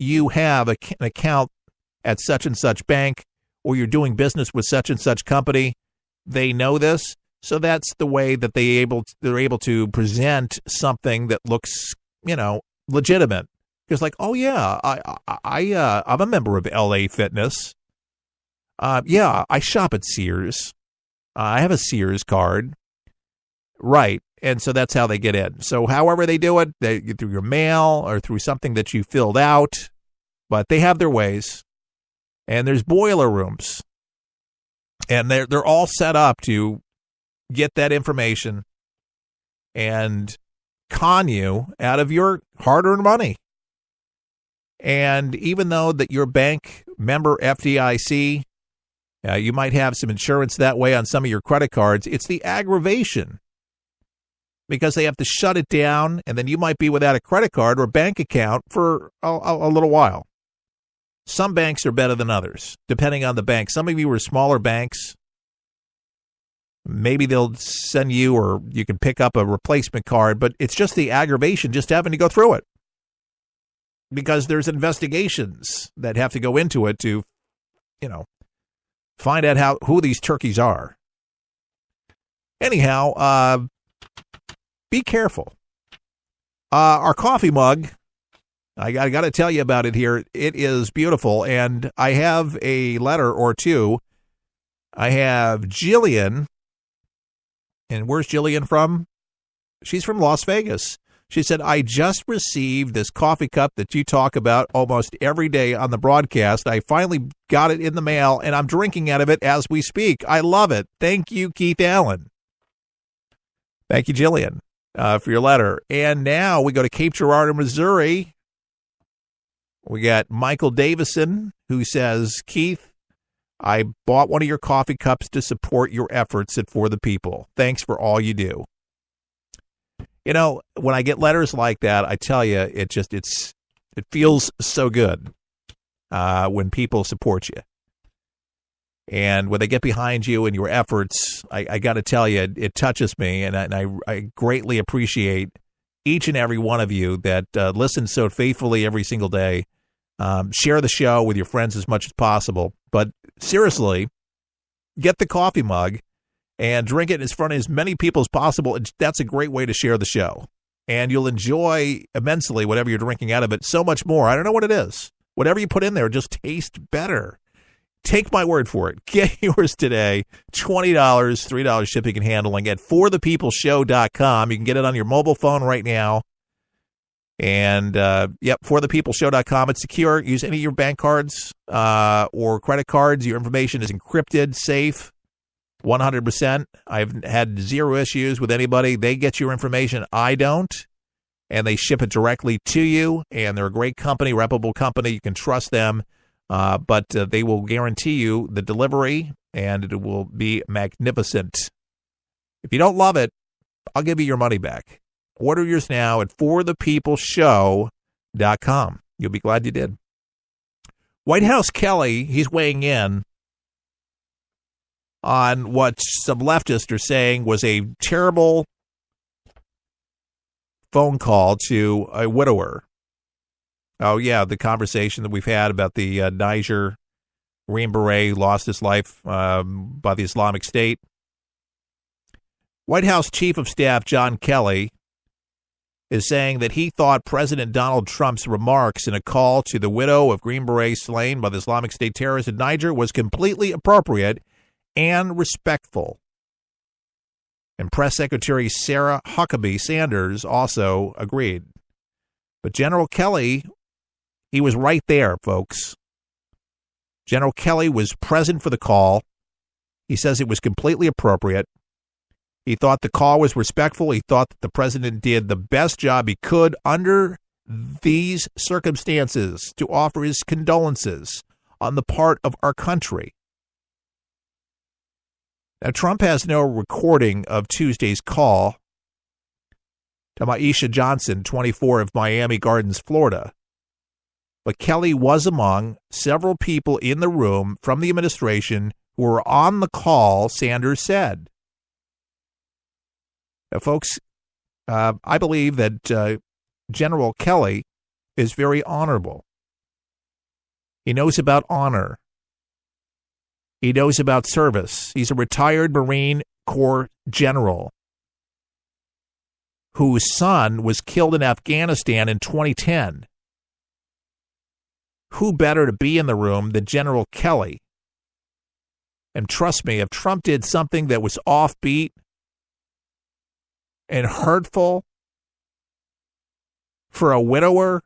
you have an account at such and such bank, or you're doing business with such and such company. They know this, so that's the way that they're able to present something that looks, legitimate. Because like, oh yeah, I'm a member of LA Fitness. Yeah, I shop at Sears. I have a Sears card. Right. And so that's how they get in. So however they do it, through your mail or through something that you filled out, but they have their ways. And there's boiler rooms. And they're all set up to get that information and con you out of your hard-earned money. And even though that your bank member FDIC, you might have some insurance that way on some of your credit cards, it's the aggravation because they have to shut it down, and then you might be without a credit card or bank account for a little while. Some banks are better than others, depending on the bank. Some of you are smaller banks. Maybe they'll send you, or you can pick up a replacement card, but it's just the aggravation just having to go through it. Because there's investigations that have to go into it to, find out who these turkeys are. Anyhow, be careful. Our coffee mug, I got to tell you about it here. It is beautiful, and I have a letter or two. I have Jillian, and where's Jillian from? She's from Las Vegas. She said, I just received this coffee cup that you talk about almost every day on the broadcast. I finally got it in the mail, and I'm drinking out of it as we speak. I love it. Thank you, Keith Allen. Thank you, Jillian, for your letter. And now we go to Cape Girardeau, Missouri. We got Michael Davison, who says, Keith, I bought one of your coffee cups to support your efforts at For the People. Thanks for all you do. When I get letters like that, I tell you, it feels so good when people support you. And when they get behind you and your efforts, I got to tell you, it touches me, and I greatly appreciate each and every one of you that listens so faithfully every single day. Share the show with your friends as much as possible. But seriously, get the coffee mug and drink it in front of as many people as possible. That's a great way to share the show. And you'll enjoy immensely whatever you're drinking out of it. So much more. I don't know what it is. Whatever you put in there just tastes better. Take my word for it. Get yours today. $20, $3 shipping and handling at forthepeopleshow.com. You can get it on your mobile phone right now. And, forthepeopleshow.com. It's secure. Use any of your bank cards or credit cards. Your information is encrypted, safe. 100%. I've had zero issues with anybody. They get your information. I don't. And they ship it directly to you. And they're a great company, reputable company. You can trust them. But they will guarantee you the delivery, and it will be magnificent. If you don't love it, I'll give you your money back. Order yours now at forthepeopleshow.com. You'll be glad you did. White House Kelly, he's weighing in on what some leftists are saying was a terrible phone call to a widower. Oh, yeah, the conversation that we've had about the Niger Green Beret lost his life by the Islamic State. White House Chief of Staff John Kelly is saying that he thought President Donald Trump's remarks in a call to the widow of Green Beret slain by the Islamic State terrorists in Niger was completely appropriate and respectful. And Press Secretary Sarah Huckabee Sanders also agreed. But General Kelly, he was right there, folks. General Kelly was present for the call. He says it was completely appropriate. He thought the call was respectful. He thought that the president did the best job he could under these circumstances to offer his condolences on the part of our country. Now, Trump has no recording of Tuesday's call to Aisha Johnson, 24, of Miami Gardens, Florida. But Kelly was among several people in the room from the administration who were on the call, Sanders said. Now, folks, I believe that General Kelly is very honorable. He knows about honor. He knows about service. He's a retired Marine Corps general whose son was killed in Afghanistan in 2010. Who better to be in the room than General Kelly? And trust me, if Trump did something that was offbeat and hurtful for a widower,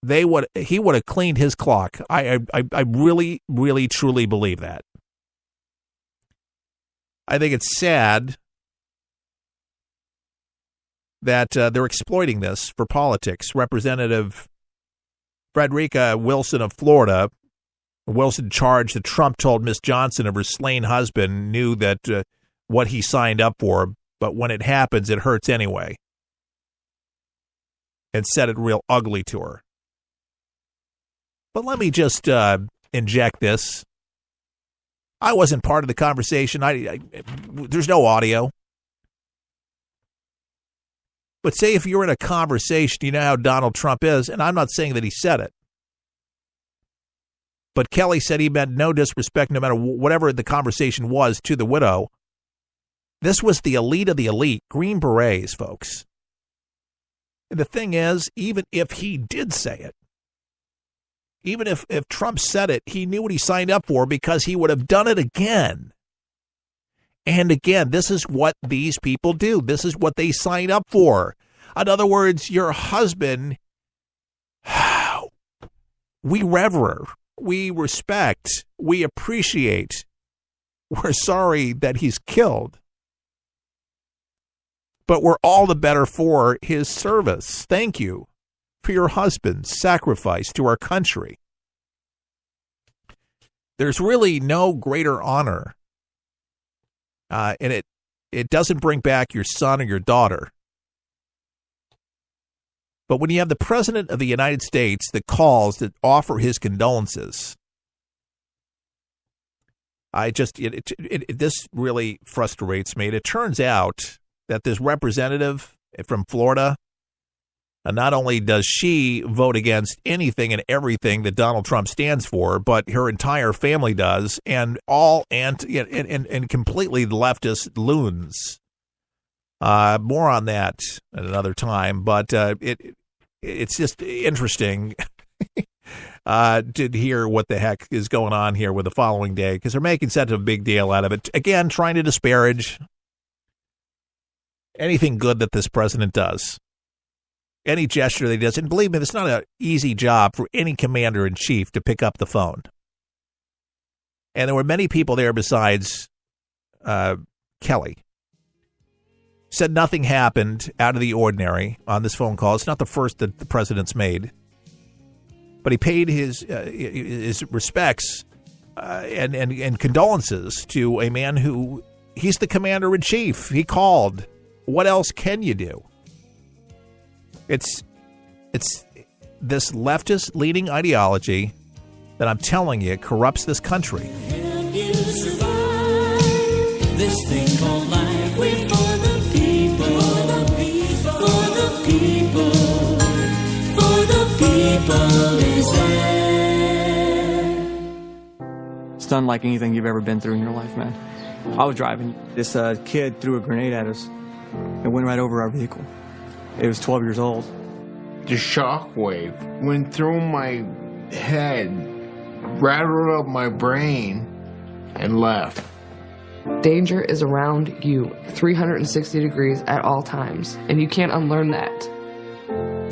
he would have cleaned his clock. I really, really, truly believe that. I think it's sad that they're exploiting this for politics. Representative Frederica Wilson of Florida, Wilson charged that Trump told Miss Johnson of her slain husband knew that what he signed up for, but when it happens, it hurts anyway, and said it real ugly to her. But let me just inject this. I wasn't part of the conversation. There's no audio. But say if you're in a conversation, you know how Donald Trump is, and I'm not saying that he said it. But Kelly said he meant no disrespect, no matter whatever the conversation was, to the widow. This was the elite of the elite, Green Berets, folks. And the thing is, even if he did say it, even if Trump said it, he knew what he signed up for because he would have done it again. And again, this is what these people do. This is what they sign up for. In other words, your husband, we revere, we respect, we appreciate. We're sorry that he's killed. But we're all the better for his service. Thank you for your husband's sacrifice to our country. There's really no greater honor. And it doesn't bring back your son or your daughter. But when you have the President of the United States that calls to offer his condolences, this really frustrates me. And it turns out that this representative from Florida, not only does she vote against anything and everything that Donald Trump stands for, but her entire family does, and all and completely leftist loons. More on that at another time, but it's just interesting to hear what the heck is going on here with the following day, because they're making such a big deal out of it. Again, trying to disparage anything good that this president does. Any gesture that he does. And believe me, it's not an easy job for any commander-in-chief to pick up the phone. And there were many people there besides Kelly. Said nothing happened out of the ordinary on this phone call. It's not the first that the president's made. But he paid his respects and condolences to a man who, he's the commander-in-chief. He called. What else can you do? It's this leftist leading ideology that I'm telling you corrupts this country. Help you survive this thing called life. We're for the people, for the people, for the people, for the people is there. It's unlike anything you've ever been through in your life, man. I was driving. This kid threw a grenade at us and went right over our vehicle. It was 12 years old. The shockwave went through my head, rattled up my brain, and left. Danger is around you 360 degrees at all times, and you can't unlearn that.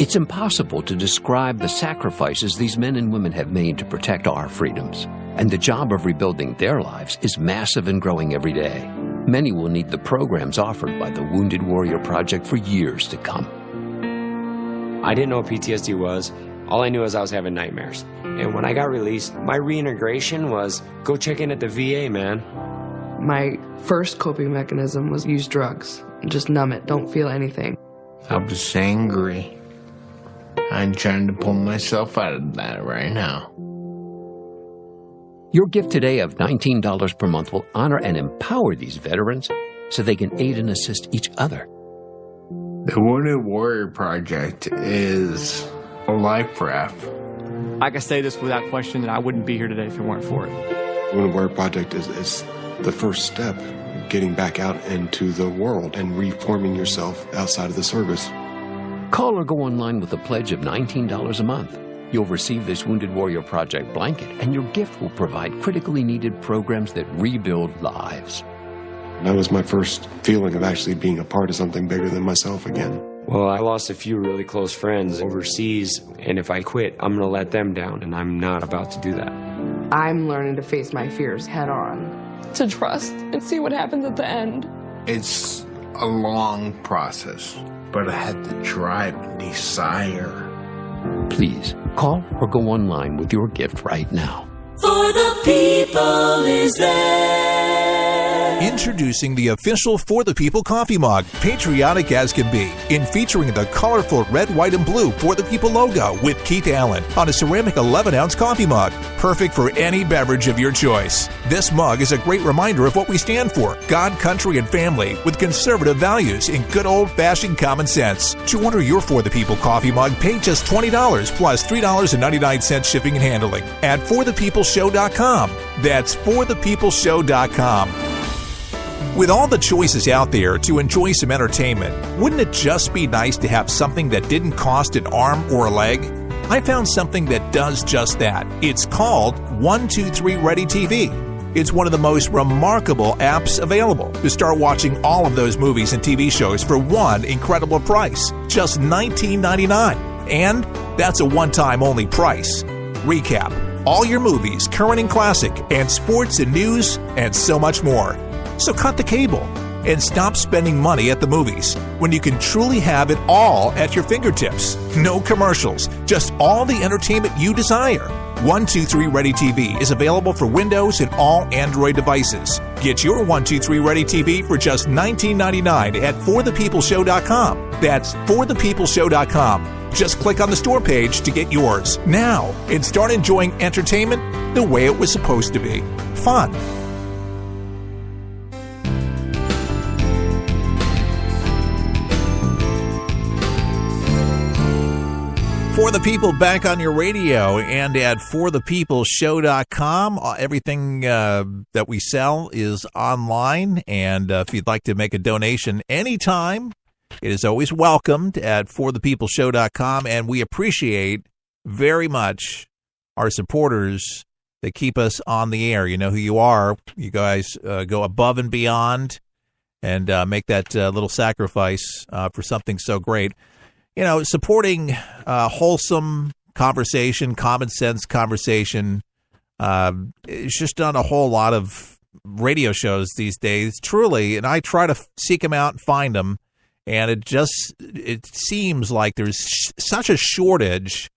It's impossible to describe the sacrifices these men and women have made to protect our freedoms. And the job of rebuilding their lives is massive and growing every day. Many will need the programs offered by the Wounded Warrior Project for years to come. I didn't know what PTSD was. All I knew was I was having nightmares. And when I got released, my reintegration was go check in at the VA, man. My first coping mechanism was use drugs. Just numb it, don't feel anything. I was angry. I'm trying to pull myself out of that right now. Your gift today of $19 per month will honor and empower these veterans so they can aid and assist each other. The Wounded Warrior Project is a life raft I can say this without question that I wouldn't be here today if it weren't for it. Wounded Warrior Project is the first step, getting back out into the world and reforming yourself outside of the service. Call or go online with a pledge of $19 a month. You'll receive this Wounded Warrior Project blanket, and your gift will provide critically needed programs that rebuild lives. That was my first feeling of actually being a part of something bigger than myself again. Well, I lost a few really close friends overseas, and if I quit, I'm going to let them down, and I'm not about to do that. I'm learning to face my fears head on. To trust and see what happens at the end. It's a long process, but I had the drive and desire. Please, call or go online with your gift right now. For the people is there. Introducing the official For the People coffee mug, patriotic as can be, in featuring the colorful red, white, and blue For the People logo with Keith Allen on a ceramic 11-ounce coffee mug, perfect for any beverage of your choice. This mug is a great reminder of what we stand for: God, country, and family, with conservative values and good old-fashioned common sense. To order your For the People coffee mug, pay just $20 plus $3.99 shipping and handling at forthepeopleshow.com. That's forthepeopleshow.com. With all the choices out there to enjoy some entertainment, wouldn't it just be nice to have something that didn't cost an arm or a leg? I found something that does just that. It's called 123 Ready TV. It's one of the most remarkable apps available to start watching all of those movies and TV shows for one incredible price, just $19.99. And that's a one-time only price. Recap: all your movies, current and classic, and sports and news, and so much more. So cut the cable and stop spending money at the movies when you can truly have it all at your fingertips. No commercials, just all the entertainment you desire. 123 Ready TV is available for Windows and all Android devices. Get your 123 Ready TV for just $19.99 at forthepeopleshow.com. That's forthepeopleshow.com. Just click on the store page to get yours now and start enjoying entertainment the way it was supposed to be. Fun. For the People back on your radio and at forthepeopleshow.com. Everything that we sell is online, and if you'd like to make a donation anytime, it is always welcomed at forthepeopleshow.com, and we appreciate very much our supporters that keep us on the air. You know who you are. You guys go above and beyond and make that little sacrifice for something so great. You know, supporting wholesome conversation, common sense conversation. It's just done a whole lot of radio shows these days, truly, and I try to seek them out and find them, and it seems like there's such a shortage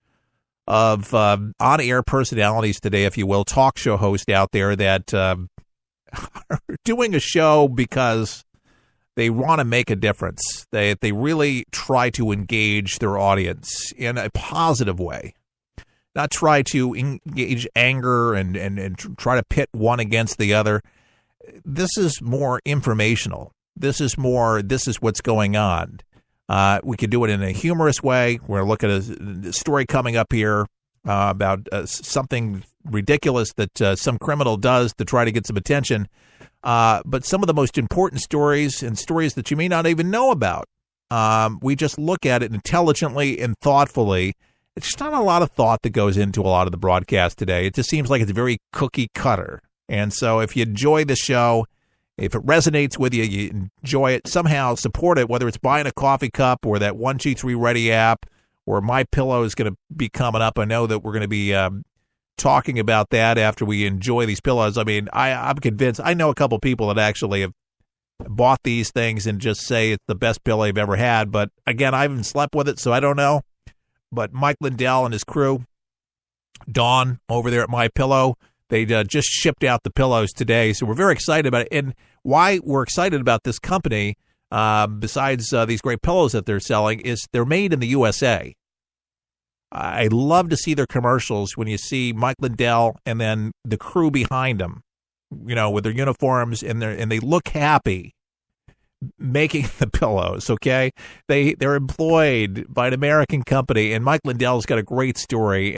of on-air personalities today, if you will, talk show hosts out there that are doing a show because they want to make a difference. They really try to engage their audience in a positive way, not try to engage anger and try to pit one against the other. This is more informational. This is what's going on. We could do it in a humorous way. We're going to look at a story coming up here about something ridiculous that some criminal does to try to get some attention. But some of the most important stories and stories that you may not even know about, we just look at it intelligently and thoughtfully. It's not a lot of thought that goes into a lot of the broadcast today. It just seems like it's very cookie cutter. And so if you enjoy the show, if it resonates with you, you enjoy it, somehow support it, whether it's buying a coffee cup or that 123 Ready app, or My Pillow is going to be coming up. I know that we're going to be talking about that after we enjoy these pillows. I mean, I'm convinced. I know a couple people that actually have bought these things and just say it's the best pillow they've ever had. But again, I haven't slept with it, so I don't know. But Mike Lindell and his crew, Dawn over there at My Pillow, they just shipped out the pillows today. So we're very excited about it. And why we're excited about this company, besides these great pillows that they're selling, is they're made in the USA. I love to see their commercials when you see Mike Lindell and then the crew behind them, you know, with their uniforms and they look happy making the pillows. Okay, they're employed by an American company, and Mike Lindell's got a great story.